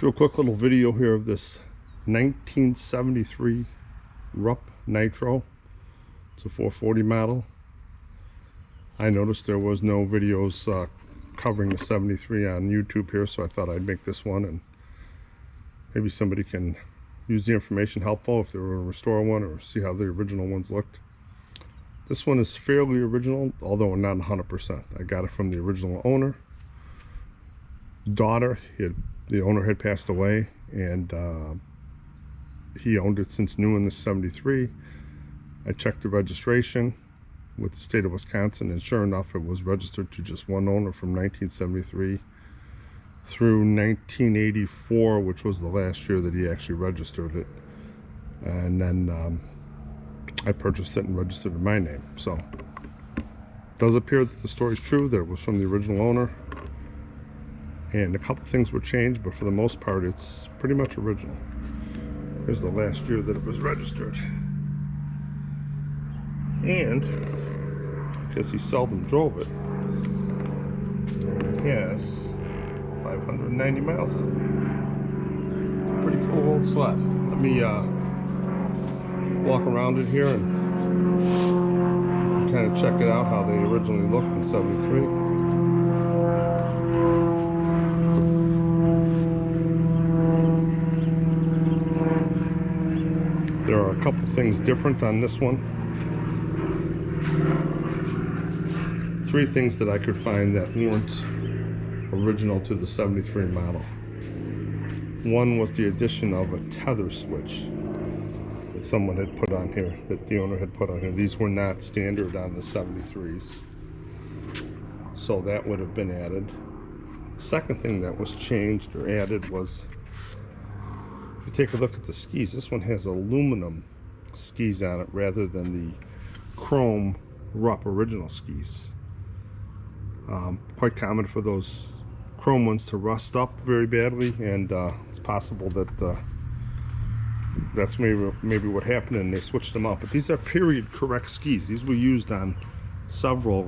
Do a quick little video here of this 1973 Rupp Nitro. It's a 440 model. I noticed there was no videos covering the 73 on YouTube here, so I thought I'd make this one, and maybe somebody can use the information helpful if they were to restore one or see how the original ones looked. This one is fairly original, although not 100%. I got it from the original owner. Daughter, the owner had passed away, and he owned it since new in the 73. I checked the registration with the state of Wisconsin, and sure enough, it was registered to just one owner from 1973 through 1984, which was the last year that he actually registered it. And then I purchased it and registered in my name. So it does appear that the story is true, that it was from the original owner, and a couple things were changed, but for the most part it's pretty much original. Here's the last year that it was registered, and because he seldom drove it, it has 590 miles on it. It's a pretty cool old sled. Let me walk around it here and kind of check it out, how they originally looked in 73. There are a couple things different on this one. 3 things that I could find that weren't original to the 73 model. One was the addition of a tether switch that someone had put on here, that the owner had put on here. These were not standard on the 73s, so that would have been added. Second thing that was changed or added was, if you take a look at the skis, this one has aluminum skis on it rather than the chrome Rupp original skis. Quite common for those chrome ones to rust up very badly, and it's possible that that's maybe what happened and they switched them out. But these are period correct skis. These were used on several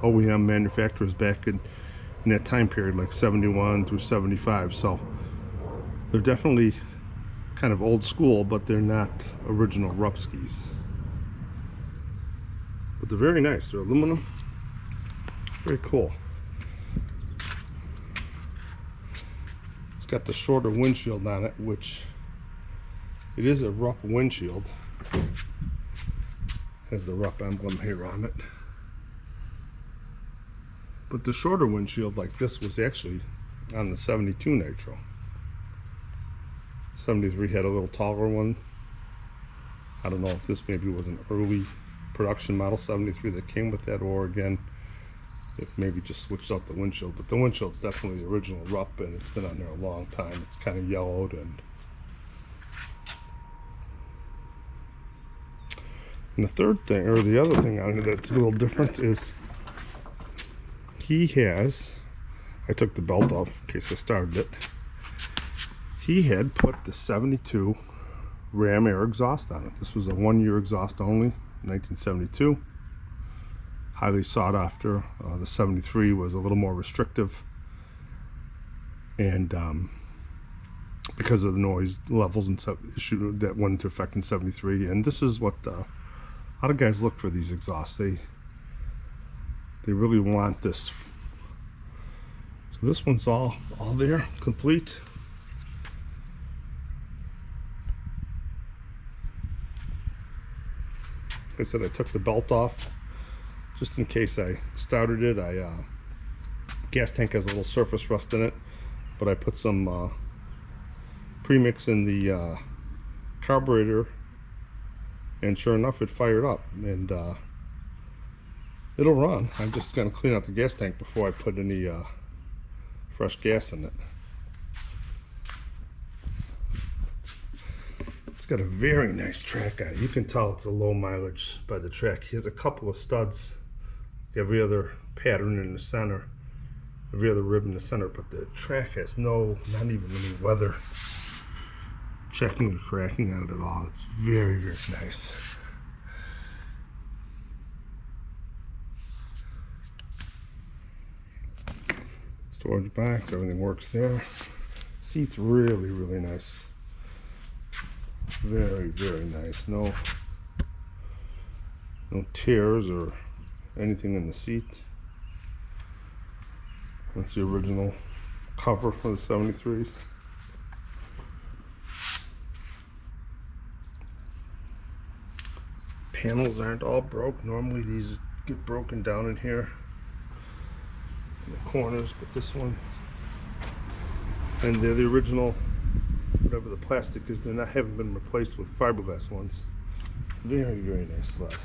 OEM manufacturers back in that time period, like 71 through 75. So they're definitely kind of old school, but they're not original Rupp skis. But they're very nice. They're aluminum. Very cool. It's got the shorter windshield on it, which it is a Rupp windshield. Has the Rupp emblem here on it. But the shorter windshield like this was actually on the 72 Nitro. 73 had a little taller one. I don't know if this maybe was an early production model 73 that came with that, or again, if maybe just switched out the windshield. But the windshield's definitely the original Rupp, and it's been on there a long time. It's kind of yellowed. And the third thing, or the other thing on here that's a little different, is he has, I took the belt off in case I started it, he had put the 72 Ram Air exhaust on it. This was a 1-year exhaust only, 1972. Highly sought after. The 73 was a little more restrictive, and because of the noise levels and issue that went into effect in 73. And this is what a lot of guys look for, these exhausts. They really want this. So this one's all there, complete. Like I said, I took the belt off just in case I started it. Gas tank has a little surface rust in it, but I put some premix in the carburetor, and sure enough, it fired up, and it'll run. I'm just going to clean out the gas tank before I put any fresh gas in it. It's got a very nice track on it. You can tell it's a low mileage by the track. He has a couple of studs, every other pattern in the center, every other rib in the center, but the track has not even any weather checking or cracking on it at all. It's very, very nice. Storage box, everything works there. seat's really nice. Very nice. No tears or anything in the seat. That's the original cover for the 73s. Panels aren't all broke. Normally these get broken down in here in the corners, but this one, and they're the original, whatever the plastic is, haven't been replaced with fiberglass ones. Very nice sled.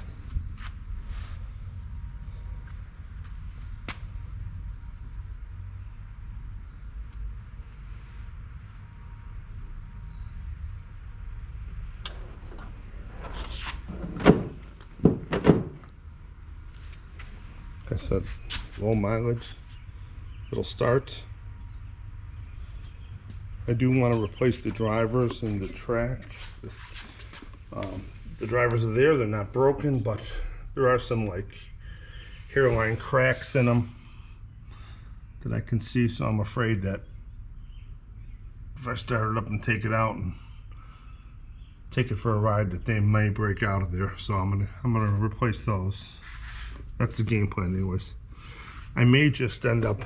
Like I said, low mileage, it'll start. I do want to replace the drivers and the track. The drivers are there, they're not broken, but there are some like hairline cracks in them that I can see, so I'm afraid that if I start it up and take it out and take it for a ride, that they may break out of there. So I'm gonna replace those. That's the game plan anyways. I may just end up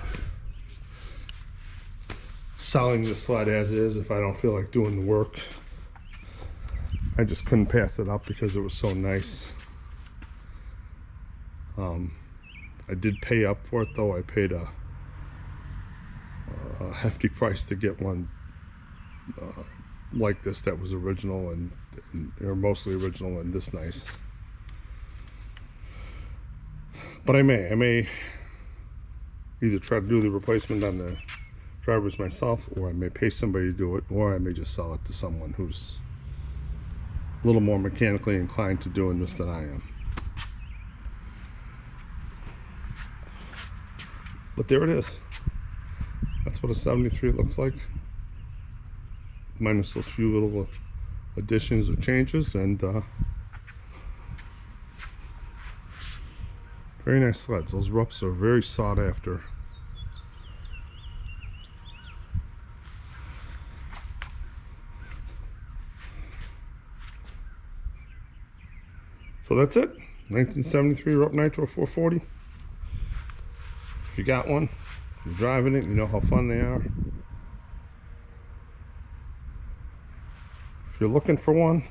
selling the sled as is if I don't feel like doing the work. I just couldn't pass it up because it was so nice. I did pay up for it though. I paid a hefty price to get one like this that was original and or mostly original and this nice. But I may either try to do the replacement on the drivers myself, or I may pay somebody to do it, or I may just sell it to someone who's a little more mechanically inclined to doing this than I am. But there it is. That's what a 73 looks like, minus those few little additions or changes, and very nice sleds. Those Rupps are very sought after. So that's it. 1973 Rupp Nitro 440. If you got one, you're driving it, you know how fun they are. If you're looking for one,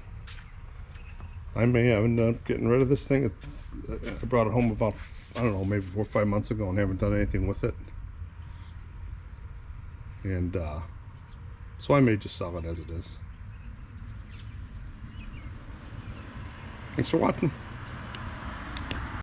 I may end up getting rid of this thing. I brought it home about, I don't know, maybe 4 or 5 months ago and haven't done anything with it. And so I may just sell it as it is. Thanks for watching.